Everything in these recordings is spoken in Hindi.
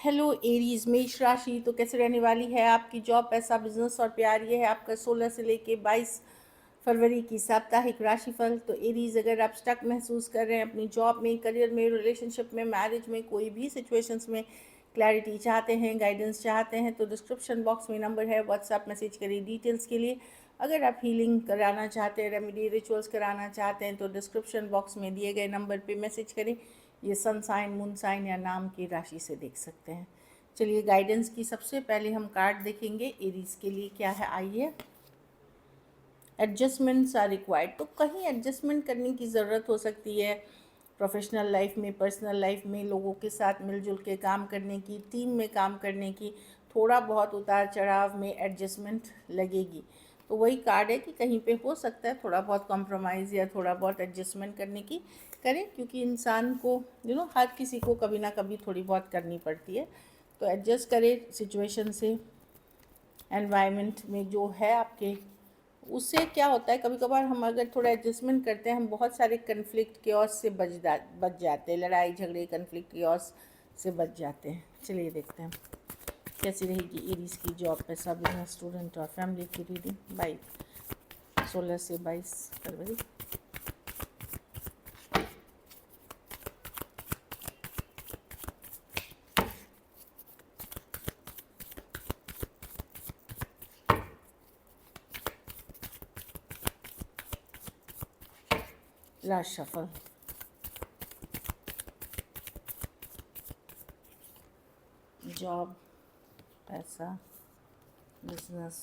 हेलो एरीज, मेष राशि तो कैसे रहने वाली है आपकी जॉब, पैसा, बिजनेस और प्यार। ये है आपका 16 से लेके 22 फरवरी की साप्ताहिक राशिफल। तो एरीज, अगर आप स्टक महसूस कर रहे हैं अपनी जॉब में, करियर में, रिलेशनशिप में, मैरिज में, कोई भी सिचुएशंस में क्लैरिटी चाहते हैं, गाइडेंस चाहते हैं, तो डिस्क्रिप्शन बॉक्स में नंबर है, व्हाट्सएप मैसेज करिए डिटेल्स के लिए। अगर आप हीलिंग कराना चाहते हैं, रेमेडी रिचुअल्स कराना चाहते हैं, तो डिस्क्रिप्शन बॉक्स में दिए गए नंबर पे मैसेज करें। ये सन साइन, मून साइन या नाम की राशि से देख सकते हैं। चलिए, गाइडेंस की सबसे पहले हम कार्ड देखेंगे एरीज के लिए क्या है। आइए। एडजस्टमेंट्स आर रिक्वायर्ड, तो कहीं एडजस्टमेंट करने की ज़रूरत हो सकती है प्रोफेशनल लाइफ में, पर्सनल लाइफ में, लोगों के साथ मिलजुल के काम करने की, टीम में काम करने की, थोड़ा बहुत उतार चढ़ाव में एडजस्टमेंट लगेगी। तो वही कार्ड है कि कहीं पे हो सकता है थोड़ा बहुत कॉम्प्रोमाइज़ या थोड़ा बहुत एडजस्टमेंट करने की करें, क्योंकि इंसान को हर किसी को कभी ना कभी थोड़ी बहुत करनी पड़ती है। तो एडजस्ट करें सिचुएशन से, एनवायरनमेंट में जो है आपके। उससे क्या होता है, कभी कभार हम अगर थोड़ा एडजस्टमेंट करते हैं, हम बहुत सारे कन्फ्लिक्ट केओस से बच जाते हैं, लड़ाई झगड़े कन्फ्लिक्ट केओस से बच जाते हैं। चलिए देखते हैं कैसी रहेगी एरीज की जॉब, पैसा, बिजनेस, स्टूडेंट और फैमिली की रीडिंग 16 से 22 फरवरी। Last shuffle. जॉब, पैसा, बिजनेस।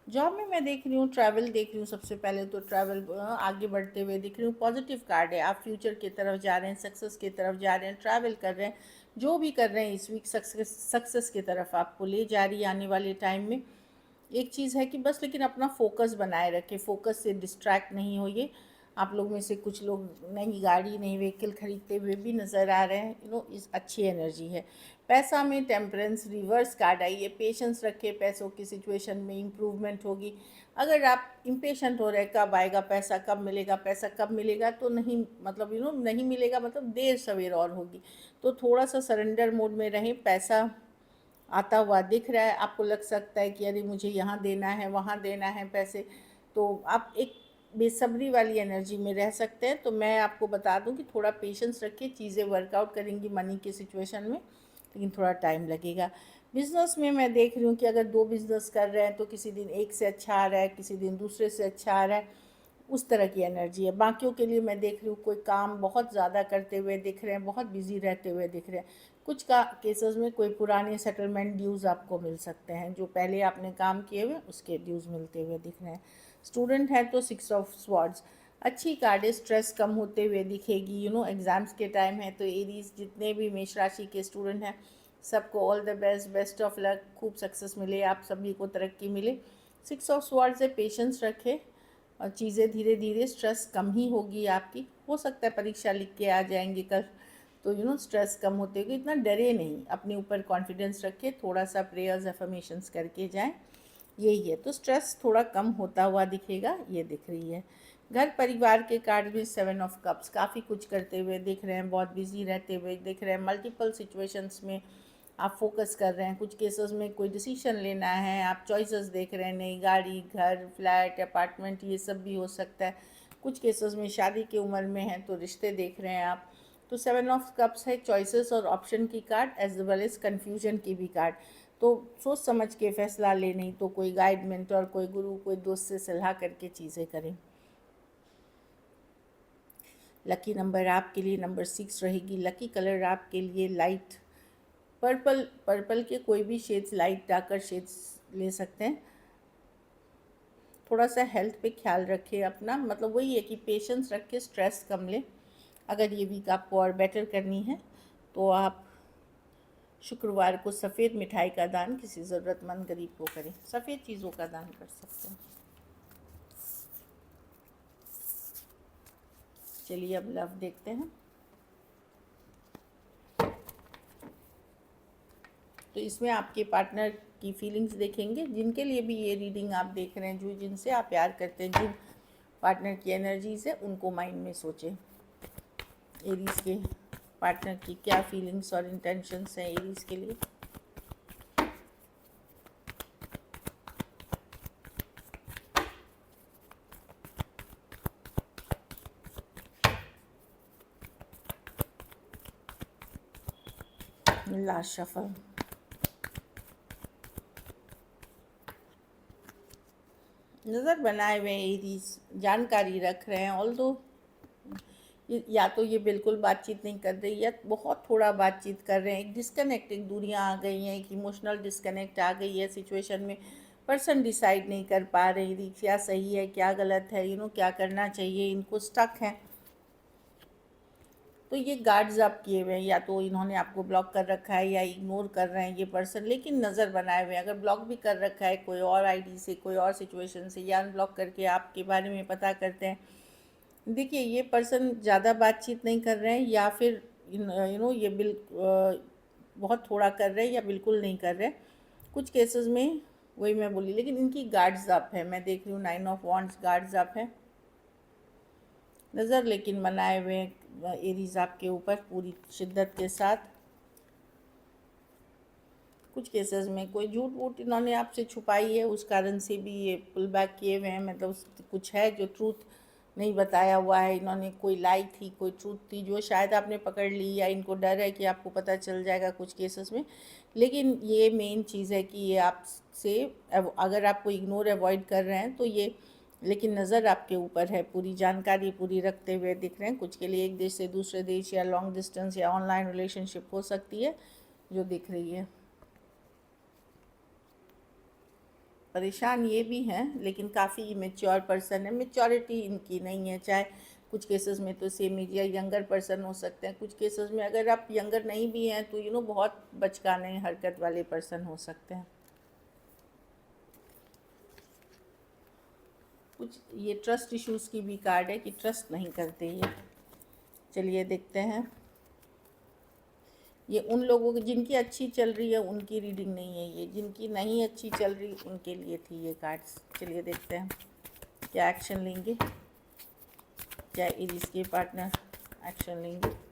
जॉब में मैं देख रही हूँ ट्रैवल देख रही हूँ। सबसे पहले तो ट्रैवल आगे बढ़ते हुए दिख रही हूँ। पॉजिटिव कार्ड है, आप फ्यूचर की तरफ जा रहे हैं, सक्सेस की तरफ जा रहे हैं, ट्रैवल कर रहे हैं, जो भी कर रहे हैं इस वीक सक्सेस की तरफ आपको ले जा रही है आने वाले टाइम में। एक चीज़ है कि बस लेकिन अपना फोकस बनाए रखें, फोकस से डिस्ट्रैक्ट नहीं होइए। आप लोग में से कुछ लोग नई गाड़ी, नई व्हीकल खरीदते हुए भी नज़र आ रहे हैं। इस अच्छी एनर्जी है। पैसा में टेम्परेंस रिवर्स कार्ड आई है। पेशेंस रखें, पैसों की सिचुएशन में इम्प्रूवमेंट होगी। अगर आप इम्पेशेंट हो रहे कब आएगा पैसा, कब मिलेगा पैसा, कब मिलेगा, तो नहीं, मतलब नहीं मिलेगा, मतलब देर सवेर और होगी। तो थोड़ा सा सरेंडर मोड में रहें। पैसा आता हुआ दिख रहा है, आपको लग सकता है कि अरे मुझे यहाँ देना है, वहाँ देना है पैसे, तो आप एक बेसब्री वाली एनर्जी में रह सकते हैं। तो मैं आपको बता दूं कि थोड़ा पेशेंस रखिए, चीज़ें वर्कआउट करेंगी मनी की सिचुएशन में, लेकिन थोड़ा टाइम लगेगा। बिज़नेस में मैं देख रही हूँ कि अगर 2 बिज़नेस कर रहे हैं तो किसी दिन एक से अच्छा आ रहा है, किसी दिन दूसरे से अच्छा आ रहा है, उस तरह की एनर्जी है। बाकियों के लिए मैं देख रही हूँ कोई काम बहुत ज़्यादा करते हुए दिख रहे हैं, बहुत बिजी रहते हुए दिख रहे हैं। कुछ का केसेस में कोई पुराने सेटलमेंट ड्यूज़ आपको मिल सकते हैं, जो पहले आपने काम किए हुए उसके ड्यूज़ मिलते हुए दिख रहे हैं। स्टूडेंट है तो 6 ऑफ स्वॉर्ड्स अच्छी कार्ड है, स्ट्रेस कम होते हुए दिखेगी। एग्ज़ाम्स के टाइम है, तो एरीज जितने भी मेष राशि के स्टूडेंट हैं सबको all the best, best of luck, खूब सक्सेस मिले, आप सभी को तरक्की मिले। 6 ऑफ स्वॉर्ड्स से पेशेंस रखें और चीज़ें धीरे धीरे, स्ट्रेस कम ही होगी आपकी। हो सकता है परीक्षा लिख के आ जाएंगे कल, तो स्ट्रेस कम होते हुए इतना डरे नहीं, अपने ऊपर कॉन्फिडेंस रखें, थोड़ा सा प्रेयर्स एफर्मेशंस करके जाएं, यही है। तो स्ट्रेस थोड़ा कम होता हुआ दिखेगा, ये दिख रही है। घर परिवार के कार्ड में 7 ऑफ कप्स, काफ़ी कुछ करते हुए दिख रहे हैं, बहुत बिजी रहते हुए दिख रहे हैं। मल्टीपल सिचुएशंस में आप फोकस कर रहे हैं। कुछ केसेस में कोई डिसीजन लेना है, आप चॉइसेस देख रहे हैं, नई गाड़ी, घर, फ्लैट, अपार्टमेंट, ये सब भी हो सकता है। कुछ केसेस में शादी की उम्र में हैं तो रिश्ते देख रहे हैं आप। तो 7 ऑफ कप्स है चॉइसेस और ऑप्शन की card, as well as confusion की भी कार्ड। तो सोच समझ के फैसला ले, नहीं तो कोई गाइड, मेंटर, कोई गुरु, कोई दोस्त से सलाह करके चीज़ें करें। लकी नंबर आपके लिए नंबर 6 रहेगी। लकी कलर आपके लिए लाइट पर्पल, पर्पल के कोई भी शेड्स, लाइट डार्कर शेड्स ले सकते हैं। थोड़ा सा हेल्थ पे ख्याल रखें अपना, मतलब वही है कि पेशेंस रख के स्ट्रेस कम लें। अगर ये वीक आपको और बेटर करनी है तो आप शुक्रवार को सफ़ेद मिठाई का दान किसी ज़रूरतमंद गरीब को करें, सफ़ेद चीज़ों का दान कर सकते हैं। चलिए अब लव देखते हैं। तो इसमें आपके पार्टनर की फीलिंग्स देखेंगे, जिनके लिए भी ये रीडिंग आप देख रहे हैं, जो जिनसे आप प्यार करते हैं, जिन पार्टनर की एनर्जीज है, उनको माइंड में सोचें। एरीज के पार्टनर की क्या फीलिंग्स और इंटेंशंस हैं एरीज के लिए। Last shuffle. नज़र बनाए हुए एरीज जानकारी रख रहे हैं, ऑल्दो या तो ये बिल्कुल बातचीत नहीं कर रही या बहुत थोड़ा बातचीत कर रहे हैं। एक डिस्कनेक्ट, एक दूरियां आ गई हैं, एक इमोशनल डिस्कनेक्ट आ गई है सिचुएशन में। पर्सन डिसाइड नहीं कर पा रही क्या सही है क्या गलत है, क्या करना चाहिए, इनको स्टक हैं। तो ये गार्ड्स आप किए हुए हैं, या तो इन्होंने आपको ब्लॉक कर रखा है या इग्नोर कर रहे हैं ये पर्सन, लेकिन नज़र बनाए हुए हैं। अगर ब्लॉक भी कर रखा है कोई और आईडी से, कोई और सिचुएशन से, या अनब्लॉक करके आपके बारे में पता करते हैं, देखिए ये पर्सन ज़्यादा बातचीत नहीं कर रहे हैं, या फिर ये बहुत थोड़ा कर रहे हैं या बिल्कुल नहीं कर रहे हैं। कुछ केसेस में वही मैं बोली, लेकिन इनकी गार्ड्स अप है। मैं देख रही हूँ 9 ऑफ वॉन्ड्स गार्ड्स अप है। नज़र लेकिन बनाए हुए एरीज आपके ऊपर पूरी शिद्दत के साथ। कुछ केसेस में कोई झूठ वूठ इन्होंने आपसे छुपाई है, उस कारण से भी ये पुल बैक किए हुए हैं। मतलब कुछ है जो ट्रूथ नहीं बताया हुआ है इन्होंने, कोई लाई थी, कोई ट्रूथ थी जो शायद आपने पकड़ ली, या इनको डर है कि आपको पता चल जाएगा कुछ केसेस में। लेकिन ये मेन चीज़ है कि ये आपसे, अगर आपको इग्नोर अवॉइड कर रहे हैं तो ये, लेकिन नज़र आपके ऊपर है, पूरी जानकारी पूरी रखते हुए दिख रहे हैं। कुछ के लिए एक देश से दूसरे देश या लॉन्ग डिस्टेंस या ऑनलाइन रिलेशनशिप हो सकती है जो दिख रही है। परेशान ये भी हैं, लेकिन काफ़ी इमेच्योर पर्सन है। मेच्योरिटी इनकी नहीं है, चाहे कुछ केसेस में तो सेम एज या यंगर पर्सन हो सकते हैं। कुछ केसेस में अगर आप यंगर नहीं भी हैं तो बहुत बचकाने हरकत वाले पर्सन हो सकते हैं। कुछ ये ट्रस्ट इश्यूज़ की भी कार्ड है कि ट्रस्ट नहीं करते ये। चलिए देखते हैं। ये उन लोगों की जिनकी अच्छी चल रही है उनकी रीडिंग नहीं है ये, जिनकी नहीं अच्छी चल रही उनके लिए थी ये कार्ड्स। चलिए देखते हैं क्या एक्शन लेंगे, क्या एरीज के पार्टनर एक्शन लेंगे।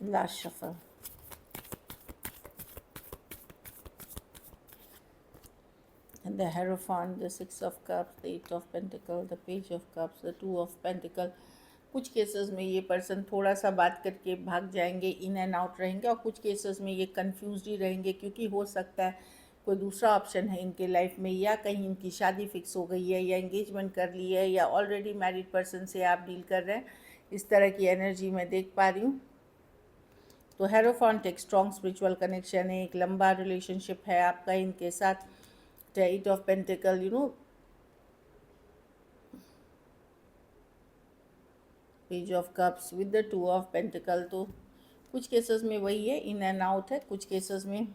Last shuffle. And the Hierophant, the Six of Cups, the Eight of Pentacles, the Page of Cups, the Two of Pentacles। कुछ केसेस में ये पर्सन थोड़ा सा बात करके भाग जाएंगे, इन एंड आउट रहेंगे, और कुछ केसेस में ये कंफ्यूज्ड ही रहेंगे, क्योंकि हो सकता है कोई दूसरा ऑप्शन है इनके लाइफ में, या कहीं इनकी शादी फिक्स हो गई है, या एंगेजमेंट कर ली है, या ऑलरेडी मैरिड पर्सन से आप डील कर रहे हैं। इस तरह की एनर्जी मैं देख पा रही हूँ। तो हेरोफॉन्ट एक स्ट्रॉन्ग स्पिरिचुअल कनेक्शन है, एक लंबा रिलेशनशिप है आपका इनके साथ। Eight of pentacles, page of cups with the two of pentacles. तो कुछ केसेस में वही है, इन एंड आउट है। कुछ केसेस में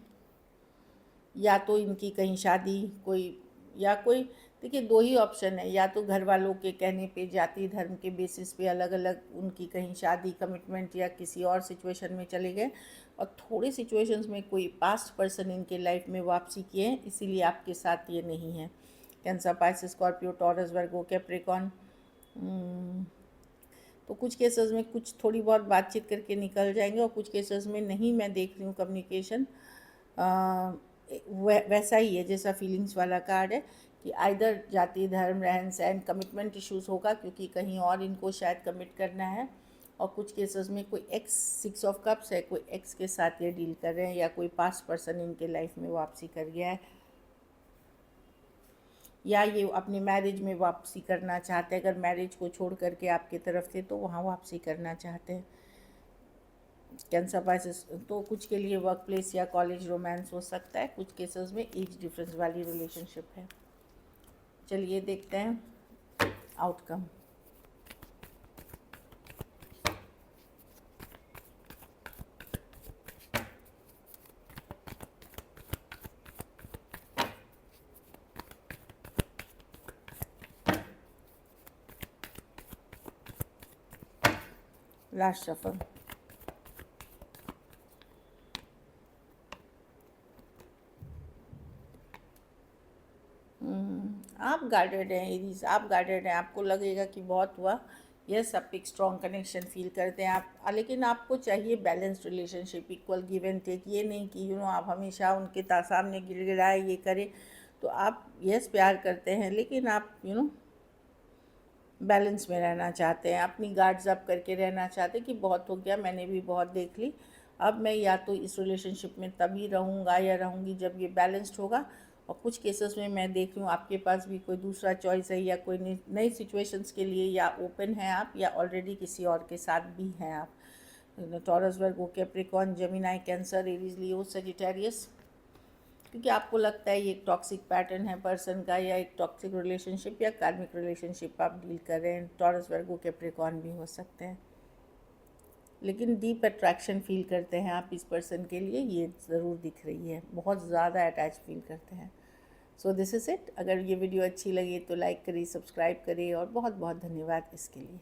या तो इनकी कहीं शादी कोई, या कोई, देखिए दो ही ऑप्शन है, या तो घर वालों के कहने पे, जाति धर्म के बेसिस पे अलग अलग उनकी कहीं शादी, कमिटमेंट, या किसी और सिचुएशन में चले गए, और थोड़ी सिचुएशंस में कोई पास्ट पर्सन इनके लाइफ में वापसी किए हैं, इसीलिए आपके साथ ये नहीं है। कैंसर, पाइसेस, स्कॉर्पियो, टॉरस, वर्गो, कैप्रिकॉन। तो कुछ केसेस में कुछ थोड़ी बहुत बातचीत करके निकल जाएंगे, और कुछ केसेस में नहीं। मैं देख रही हूँ कम्युनिकेशन वैसा ही है जैसा फीलिंग्स वाला कार्ड है, कि आइदर जाति धर्म रहन सहन कमिटमेंट इश्यूज़ होगा, क्योंकि कहीं और इनको शायद कमिट करना है। और कुछ केसेस में कोई एक्स, सिक्स ऑफ कप्स है, कोई एक्स के साथ ये डील कर रहे हैं, या कोई पास्ट पर्सन इनके लाइफ में वापसी कर गया है, या ये अपनी मैरिज में वापसी करना चाहते हैं। अगर मैरिज को छोड़ करके आपकी तरफ से तो वहाँ वापसी करना चाहते हैं। Cancer, Pisces. तो कुछ के लिए वर्क प्लेस या कॉलेज रोमांस हो सकता है, कुछ केसेस में एज डिफरेंस वाली रिलेशनशिप है। चलिए देखते हैं आउटकम। Last shuffle. आप गार्डेड हैं एरीज, आप गार्डेड हैं, आपको लगेगा कि बहुत हुआ। यस, आप एक स्ट्रॉन्ग कनेक्शन फील करते हैं आप, लेकिन आपको चाहिए balanced relationship, equal give and take. ये नहीं कि आप हमेशा उनके सामने गिड़गिड़ाए ये करें। तो आप यस प्यार करते हैं, लेकिन आप बैलेंस में रहना चाहते हैं, अपनी गार्ड्स अप करके रहना चाहते हैं कि बहुत हो गया, मैंने भी बहुत देख ली, अब मैं या तो इस रिलेशनशिप में तभी रहूँगा या रहूँगी जब ये बैलेंस्ड होगा। और कुछ केसेस में मैं देख रही हूँ आपके पास भी कोई दूसरा चॉइस है, या कोई नई सिचुएशंस के लिए या ओपन है आप, या ऑलरेडी किसी और के साथ भी हैं आप। टॉरस, वर्गो, कैप्रिकॉर्न, जेमिनी, कैंसर, एरीज, लियो, सजिटेरियस। क्योंकि आपको लगता है ये एक टॉक्सिक पैटर्न है पर्सन का, या एक टॉक्सिक रिलेशनशिप या कार्मिक रिलेशनशिप आप डील कर रहे हैं। टॉरस, वर्गो, कैप्रिकॉर्न भी हो सकते हैं, लेकिन डीप अट्रैक्शन फील करते हैं आप इस पर्सन के लिए, ये ज़रूर दिख रही है, बहुत ज़्यादा अटैच फील करते हैं। So this is it. अगर ये वीडियो अच्छी लगी तो लाइक करिए, सब्सक्राइब करिए, और बहुत बहुत धन्यवाद इसके लिए।